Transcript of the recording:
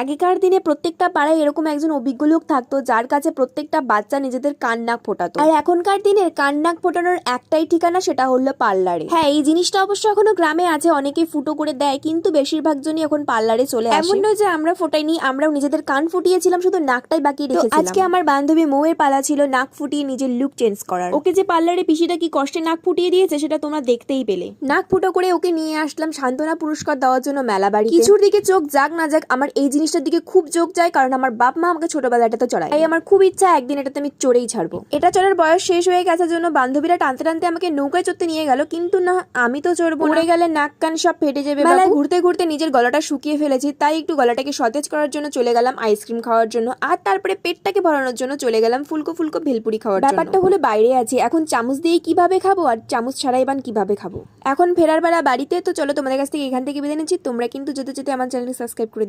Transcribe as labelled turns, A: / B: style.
A: আগেকার দিনে প্রত্যেকটা পাড়ায় এরকম একজন অভিজ্ঞ লোক থাকতো যার কাছে প্রত্যেকটা বাচ্চা নিজেদের কান নাক ফোটাতো। আর এখনকার দিনের কান নাক ফোটানোর একটাই ঠিকানা, সেটা হলো পার্লারে। হ্যাঁ, এই জিনিসটা অবশ্য এখনো গ্রামে আছে, অনেকে ফুটো করে দেয়, কিন্তু বেশিরভাগ জনই এখন পার্লারে চলে আসে। এমন নয় যে আমরা ফোটাইনি, আমরাও নিজেদের কান ফুটিয়েছিলাম, শুধু নাকটাই বাকি রেখেছিলাম। আজকে আমার বান্ধবী মৌয়ের পালা ছিল নাক ফুটিয়ে নিজের লুক চেঞ্জ করার। ওকে যে পার্লারে পিসিটা কি কষ্টে নাক ফুটিয়ে দিয়েছে সেটা তোমরা দেখতেই পেলে। নাক ফুটো করে ওকে নিয়ে আসলাম সান্ত্বনা পুরস্কার দেওয়ার জন্য মেলা বাড়ি। কিছুর দিকে চোখ যাক না যাক, আমার এই জিনিসটার দিকে খুব চোখ যায়, কারণ আমার বাপ মা আমাকে ছোটবেলাটাতে চড়ায়। তাই আমার খুব ইচ্ছা একদিন এটাতে আমি চড়েই ছাড়বো। এটা চড়ার বয়স শেষ হয়ে গেছে জন্য বান্ধবীরা টানতে টানতে আমাকে নৌকায় চড়তে নিয়ে গেল, কিন্তু না, আমি তো চড়বো। উড়ে গেলে নাক কান সব ফেটে যাবে। মেলায় ঘুরতে ঘুরতে নিজের গলাটা শুকিয়ে ফেলেছি, তাই একটু গলাটাকে সতেজ করার জন্য চলে গেলাম আইসক্রিম খাওয়ার জন্য, আর তারপরে পেটটাকে ভরানোর জন্য চলে গেলাম ফুলকো ফুলকো ভেলপুরি খাওয়ার জন্য। ব্যাপারটা হলো বাইরে আছি, এখন চামচ দিয়ে কিভাবে খাবো আর চামচ ছাড়াই বান কিভাবে খাবো। এখন ফেরার বেলা বাড়িতে, তো চলো তোমাদের কাছ থেকে এখান থেকে বিদায় নিচ্ছি। তোমরা কিন্তু যেতে যেতে আমার চ্যানেলটি সাবস্ক্রাইব করে দিও।